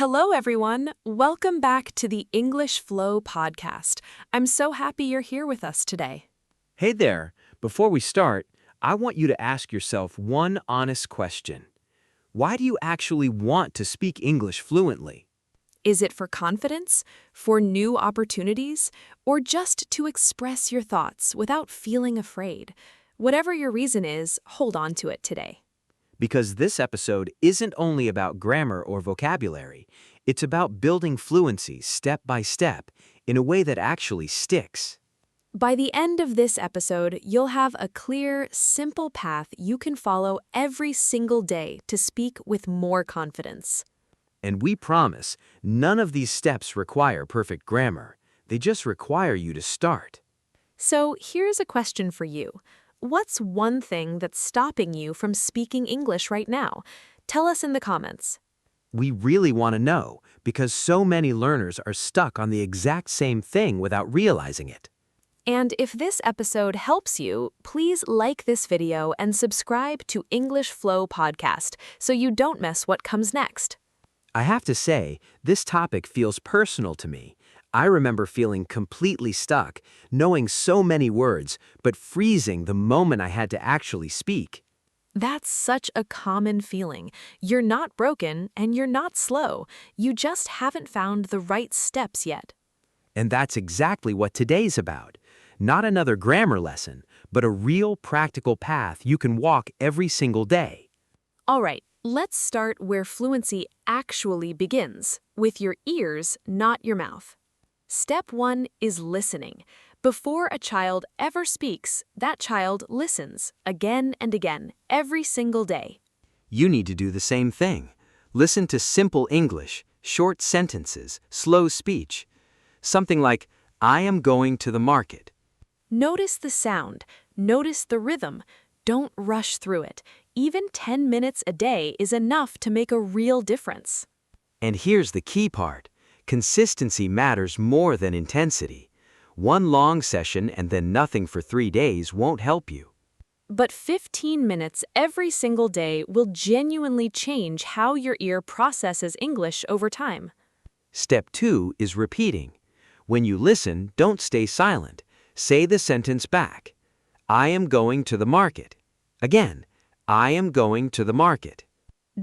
Hello, everyone. Welcome back to the English Flow podcast. I'm so happy you're here with us today. Hey there. Before we start, I want you to ask yourself one honest question. Why do you actually want to speak English fluently? Is it for confidence, for new opportunities, or just to express your thoughts without feeling afraid? Whatever your reason is, hold on to it today. Because this episode isn't only about grammar or vocabulary, it's about building fluency step by step in a way that actually sticks. By the end of this episode, you'll have a clear, simple path you can follow every single day to speak with more confidence. And we promise, none of these steps require perfect grammar. They just require you to start. So here's a question for you. What's one thing that's stopping you from speaking English right now? Tell us in the comments. We really want to know because so many learners are stuck on the exact same thing without realizing it. And if this episode helps you, please like this video and subscribe to English Flow Podcast so you don't miss what comes next. I have to say, this topic feels personal to me. I remember feeling completely stuck, knowing so many words, but freezing the moment I had to actually speak. That's such a common feeling. You're not broken and you're not slow. You just haven't found the right steps yet. And that's exactly what today's about. Not another grammar lesson, but a real practical path you can walk every single day. All right, let's start where fluency actually begins, with your ears, not your mouth. Step 1 is listening. Before a child ever speaks, that child listens again and again, every single day. You need to do the same thing. Listen to simple English, short sentences, slow speech. Something like, I am going to the market. Notice the sound, notice the rhythm. Don't rush through it. Even 10 minutes a day is enough to make a real difference. And here's the key part. Consistency matters more than intensity. One long session and then nothing for 3 days won't help you. But 15 minutes every single day will genuinely change how your ear processes English over time. Step 2 is repeating. When you listen, don't stay silent. Say the sentence back. I am going to the market. Again, I am going to the market.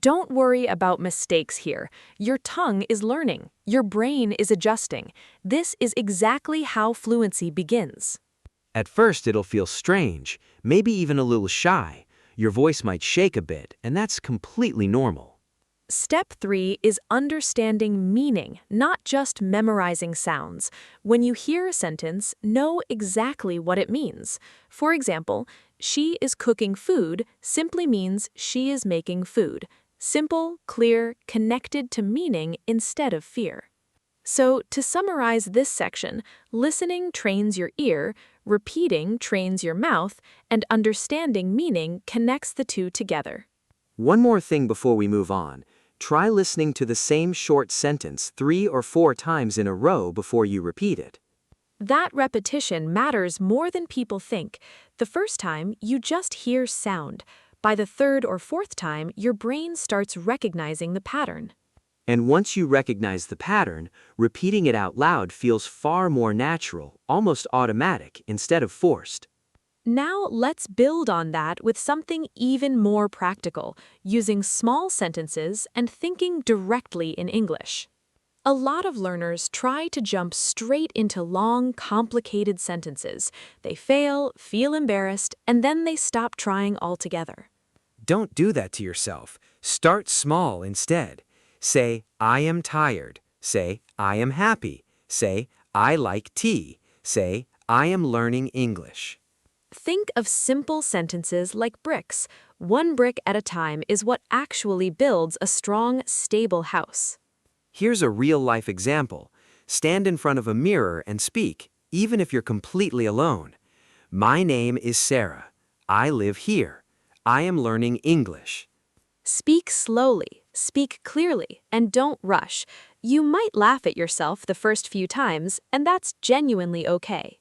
Don't worry about mistakes here. Your tongue is learning. Your brain is adjusting. This is exactly how fluency begins. At first, it'll feel strange, maybe even a little shy. Your voice might shake a bit, and that's completely normal. Step 3 is understanding meaning, not just memorizing sounds. When you hear a sentence, know exactly what it means. For example, she is cooking food simply means she is making food. Simple, clear, connected to meaning instead of fear. So, to summarize this section, listening trains your ear, repeating trains your mouth, and understanding meaning connects the two together. One more thing before we move on. Try listening to the same short sentence 3 or 4 times in a row before you repeat it. That repetition matters more than people think. The first time, you just hear sound. By the third or fourth time, your brain starts recognizing the pattern. And once you recognize the pattern, repeating it out loud feels far more natural, almost automatic, instead of forced. Now let's build on that with something even more practical, using small sentences and thinking directly in English. A lot of learners try to jump straight into long, complicated sentences. They fail, feel embarrassed, and then they stop trying altogether. Don't do that to yourself. Start small instead. Say, I am tired. Say, I am happy. Say, I like tea. Say, I am learning English. Think of simple sentences like bricks. One brick at a time is what actually builds a strong, stable house. Here's a real-life example. Stand in front of a mirror and speak, even if you're completely alone. My name is Sarah. I live here. I am learning English. Speak slowly, speak clearly, and don't rush. You might laugh at yourself the first few times, and that's genuinely okay.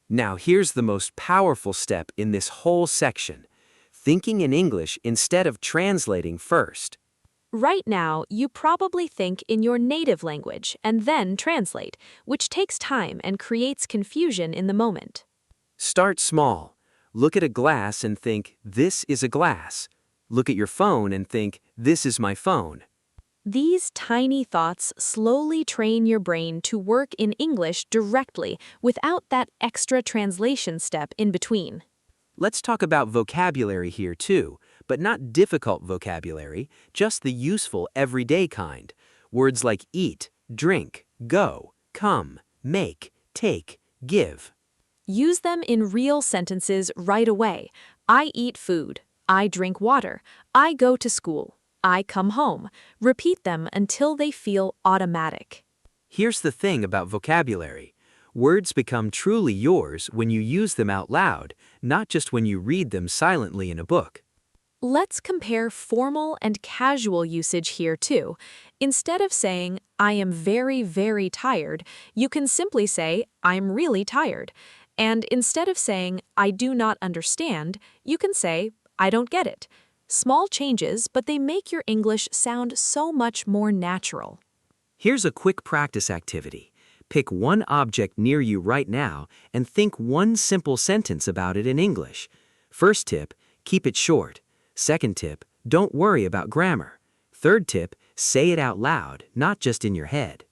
Now here's the most powerful step in this whole section. Thinking in English instead of translating first. Right now, you probably think in your native language and then translate, which takes time and creates confusion in the moment. Start small. Look at a glass and think, this is a glass. Look at your phone and think, this is my phone. These tiny thoughts slowly train your brain to work in English directly without that extra translation step in between. Let's talk about vocabulary here too, but not difficult vocabulary, just the useful everyday kind. Words like eat, drink, go, come, make, take, give. Use them in real sentences right away. I eat food. I drink water. I go to school. I come home. Repeat them until they feel automatic. Here's the thing about vocabulary. Words become truly yours when you use them out loud, not just when you read them silently in a book. Let's compare formal and casual usage here too. Instead of saying, I am very, very tired, you can simply say, I'm really tired. And instead of saying, I do not understand, you can say, I don't get it. Small changes, but they make your English sound so much more natural. Here's a quick practice activity. Pick one object near you right now and think one simple sentence about it in English. First tip, keep it short. Second tip, don't worry about grammar. Third tip, say it out loud, not just in your head.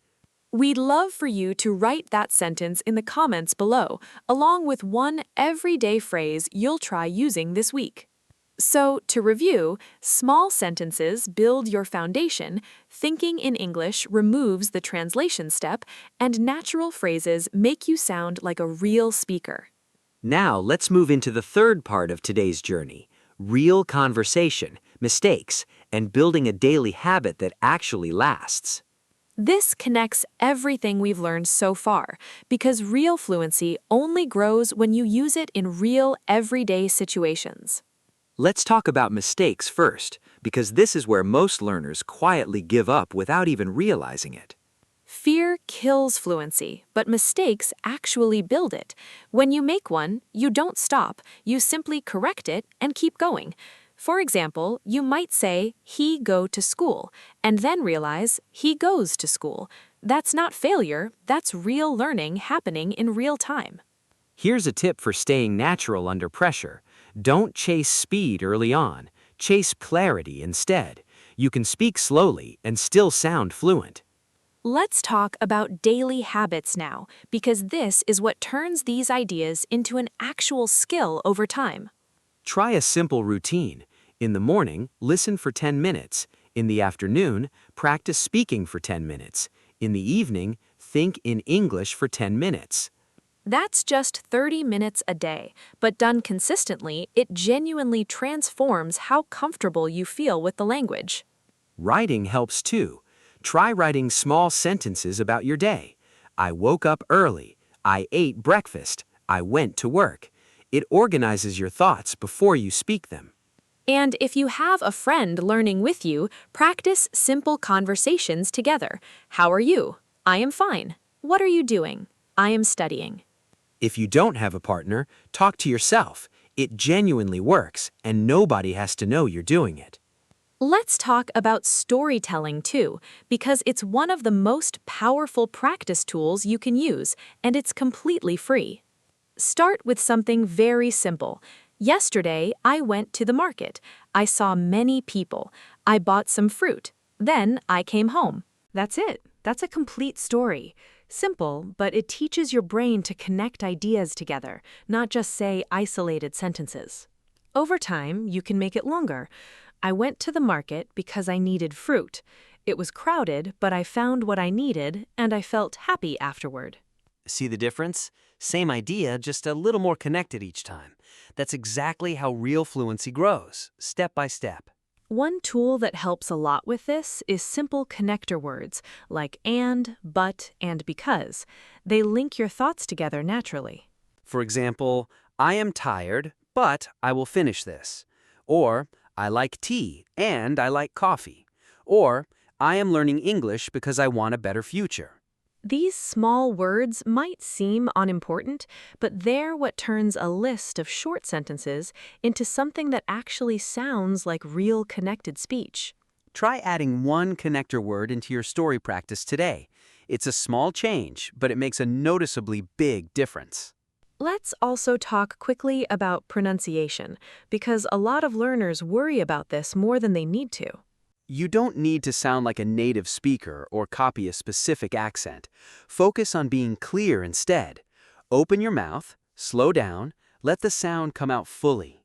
We'd love for you to write that sentence in the comments below, along with one everyday phrase you'll try using this week. So, to review, small sentences build your foundation, thinking in English removes the translation step, and natural phrases make you sound like a real speaker. Now let's move into the third part of today's journey. Real conversation, mistakes, and building a daily habit that actually lasts. This connects everything we've learned so far, because real fluency only grows when you use it in real, everyday situations. Let's talk about mistakes first, because this is where most learners quietly give up without even realizing it. Fear kills fluency, but mistakes actually build it. When you make one, you don't stop, you simply correct it and keep going. For example, you might say, he go to school, and then realize, he goes to school. That's not failure, that's real learning happening in real time. Here's a tip for staying natural under pressure. Don't chase speed early on. Chase clarity instead. You can speak slowly and still sound fluent. Let's talk about daily habits now, because this is what turns these ideas into an actual skill over time. Try a simple routine. In the morning, listen for 10 minutes. In the afternoon, practice speaking for 10 minutes. In the evening, think in English for 10 minutes. That's just 30 minutes a day, but done consistently, it genuinely transforms how comfortable you feel with the language. Writing helps too. Try writing small sentences about your day. I woke up early. I ate breakfast. I went to work. It organizes your thoughts before you speak them. And if you have a friend learning with you, practice simple conversations together. How are you? I am fine. What are you doing? I am studying. If you don't have a partner, talk to yourself. It genuinely works, and nobody has to know you're doing it. Let's talk about storytelling too, because it's one of the most powerful practice tools you can use, and it's completely free. Start with something very simple. Yesterday, I went to the market. I saw many people. I bought some fruit. Then I came home. That's it. That's a complete story. Simple, but it teaches your brain to connect ideas together, not just say isolated sentences. Over time, you can make it longer. I went to the market because I needed fruit. It was crowded, but I found what I needed, and I felt happy afterward. See the difference? Same idea, just a little more connected each time. That's exactly how real fluency grows, step by step. One tool that helps a lot with this is simple connector words like and, but, and because. They link your thoughts together naturally. For example, I am tired, but I will finish this. Or, I like tea and I like coffee. Or, I am learning English because I want a better future. These small words might seem unimportant, but they're what turns a list of short sentences into something that actually sounds like real connected speech. Try adding one connector word into your story practice today. It's a small change, but it makes a noticeably big difference. Let's also talk quickly about pronunciation, because a lot of learners worry about this more than they need to. You don't need to sound like a native speaker or copy a specific accent. Focus on being clear instead. Open your mouth, slow down, let the sound come out fully.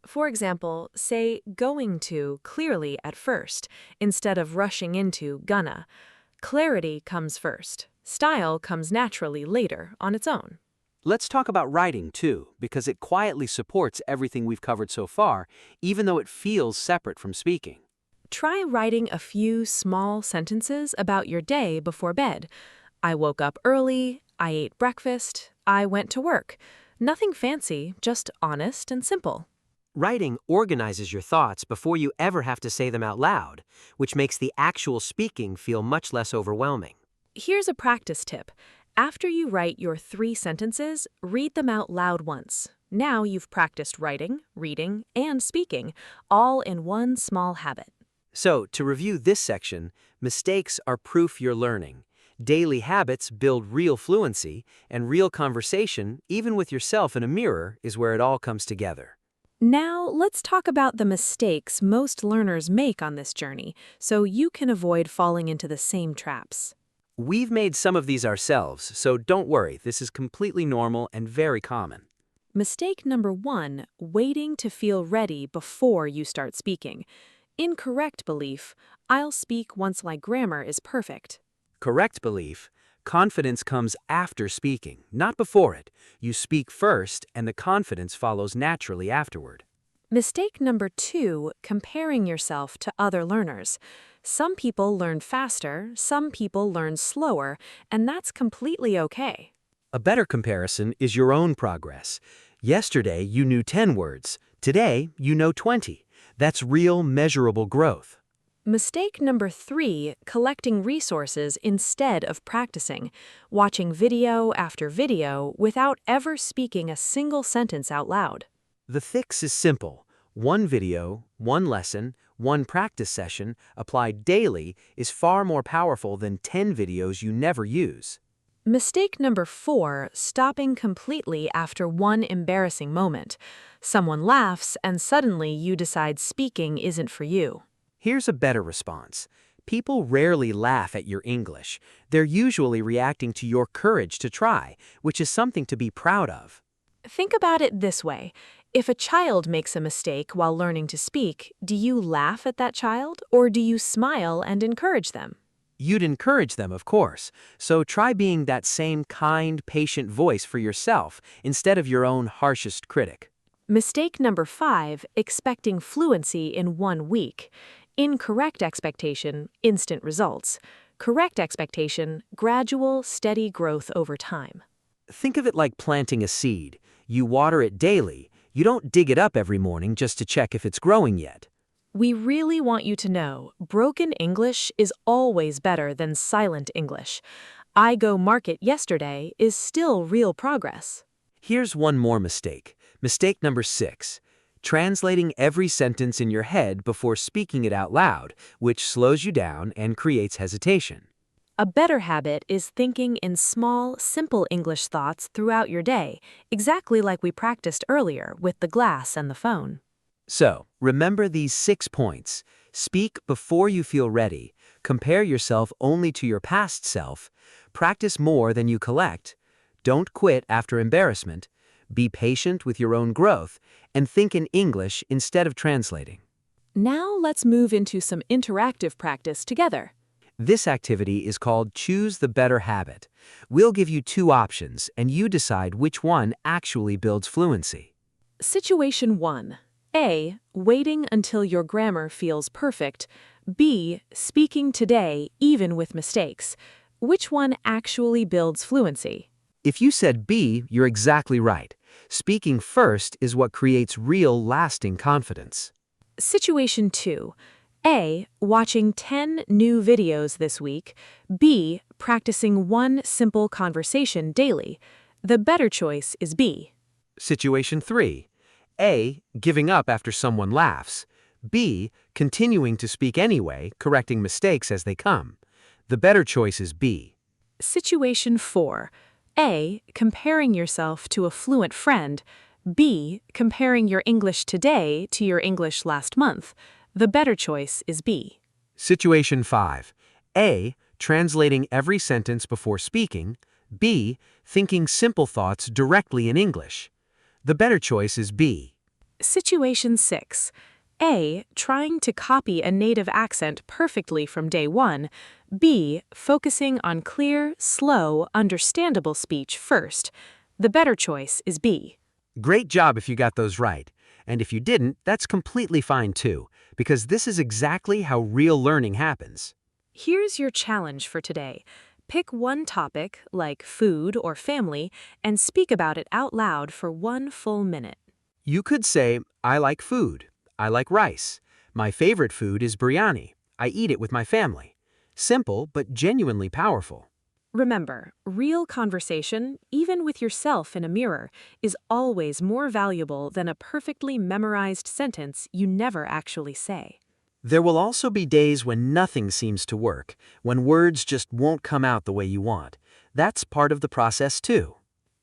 For example, say going to clearly at first, instead of rushing into gonna. Clarity comes first. Style comes naturally later on its own. Let's talk about writing too, because it quietly supports everything we've covered so far, even though it feels separate from speaking. Try writing a few small sentences about your day before bed. I woke up early, I ate breakfast, I went to work. Nothing fancy, just honest and simple. Writing organizes your thoughts before you ever have to say them out loud, which makes the actual speaking feel much less overwhelming. Here's a practice tip. After you write your 3 sentences, read them out loud once. Now you've practiced writing, reading, and speaking, all in one small habit. So, to review this section, mistakes are proof you're learning. Daily habits build real fluency, and real conversation, even with yourself in a mirror, is where it all comes together. Now, let's talk about the mistakes most learners make on this journey, so you can avoid falling into the same traps. We've made some of these ourselves, so don't worry, this is completely normal and very common. Mistake number 1, waiting to feel ready before you start speaking. Incorrect belief, I'll speak once my grammar is perfect. Correct belief, confidence comes after speaking, not before it. You speak first, and the confidence follows naturally afterward. Mistake number 2, comparing yourself to other learners. Some people learn faster, some people learn slower, and that's completely okay. A better comparison is your own progress. Yesterday, you knew 10 words. Today, you know 20. That's real, measurable growth. Mistake number 3, collecting resources instead of practicing, watching video after video without ever speaking a single sentence out loud. The fix is simple. One video, one lesson, one practice session applied daily is far more powerful than 10 videos you never use. Mistake number 4, stopping completely after one embarrassing moment. Someone laughs and suddenly you decide speaking isn't for you. Here's a better response. People rarely laugh at your English. They're usually reacting to your courage to try, which is something to be proud of. Think about it this way. If a child makes a mistake while learning to speak, do you laugh at that child or do you smile and encourage them? You'd encourage them, of course, so try being that same kind, patient voice for yourself instead of your own harshest critic. Mistake number 5, expecting fluency in 1 week. Incorrect expectation, instant results. Correct expectation, gradual, steady growth over time. Think of it like planting a seed. You water it daily. You don't dig it up every morning just to check if it's growing yet. We really want you to know, broken English is always better than silent English. I go market yesterday is still real progress. Here's one more mistake. Mistake number 6. Translating every sentence in your head before speaking it out loud, which slows you down and creates hesitation. A better habit is thinking in small, simple English thoughts throughout your day, exactly like we practiced earlier with the glass and the phone. So, remember these 6 points. Speak before you feel ready. Compare yourself only to your past self. Practice more than you collect. Don't quit after embarrassment. Be patient with your own growth. And think in English instead of translating. Now let's move into some interactive practice together. This activity is called Choose the Better Habit. We'll give you 2 options, and you decide which one actually builds fluency. Situation 1. A. Waiting until your grammar feels perfect. B. Speaking today, even with mistakes. Which one actually builds fluency? If you said B, you're exactly right. Speaking first is what creates real, lasting confidence. Situation 2. A. Watching 10 new videos this week. B. Practicing 1 simple conversation daily. The better choice is B. Situation 3. A. Giving up after someone laughs. B. Continuing to speak anyway, correcting mistakes as they come. The better choice is B. Situation 4. A. Comparing yourself to a fluent friend. B. Comparing your English today to your English last month. The better choice is B. Situation 5. A. Translating every sentence before speaking. B. Thinking simple thoughts directly in English. The better choice is B. Situation 6. A. Trying to copy a native accent perfectly from day one. B. Focusing on clear, slow, understandable speech first. The better choice is B. Great job if you got those right. And if you didn't, that's completely fine too, because this is exactly how real learning happens. Here's your challenge for today. Pick one topic, like food or family, and speak about it out loud for 1 full minute. You could say, I like food. I like rice. My favorite food is biryani. I eat it with my family. Simple, but genuinely powerful. Remember, real conversation, even with yourself in a mirror, is always more valuable than a perfectly memorized sentence you never actually say. There will also be days when nothing seems to work, when words just won't come out the way you want. That's part of the process too.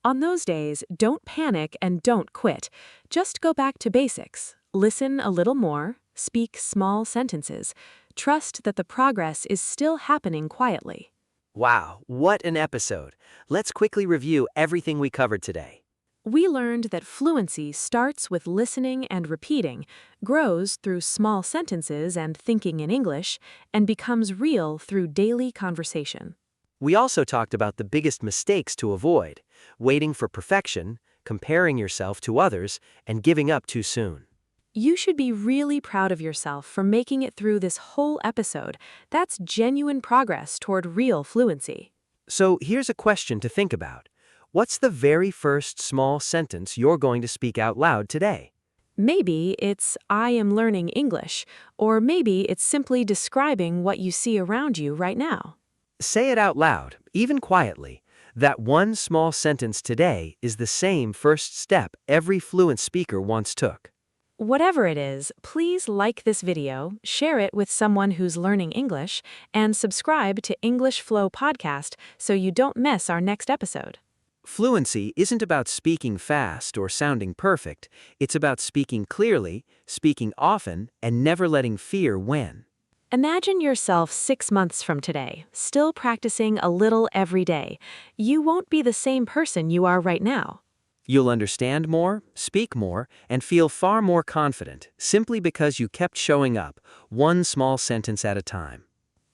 On those days, don't panic and don't quit. Just go back to basics. Listen a little more, speak small sentences. Trust that the progress is still happening quietly. Wow, what an episode. Let's quickly review everything we covered today. We learned that fluency starts with listening and repeating, grows through small sentences and thinking in English, and becomes real through daily conversation. We also talked about the biggest mistakes to avoid: waiting for perfection, comparing yourself to others, and giving up too soon. You should be really proud of yourself for making it through this whole episode. That's genuine progress toward real fluency. So here's a question to think about. What's the very first small sentence you're going to speak out loud today? Maybe it's I am learning English, or maybe it's simply describing what you see around you right now. Say it out loud, even quietly. That one small sentence today is the same first step every fluent speaker once took. Whatever it is, please like this video, share it with someone who's learning English, and subscribe to English Flow Podcast so you don't miss our next episode. Fluency isn't about speaking fast or sounding perfect. It's about speaking clearly, speaking often, and never letting fear win. Imagine yourself 6 months from today, still practicing a little every day. You won't be the same person you are right now. You'll understand more, speak more, and feel far more confident simply because you kept showing up, one small sentence at a time.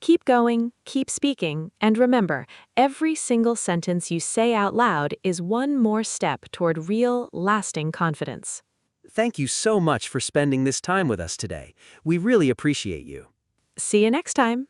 Keep going, keep speaking, and remember, every single sentence you say out loud is one more step toward real, lasting confidence. Thank you so much for spending this time with us today. We really appreciate you. See you next time.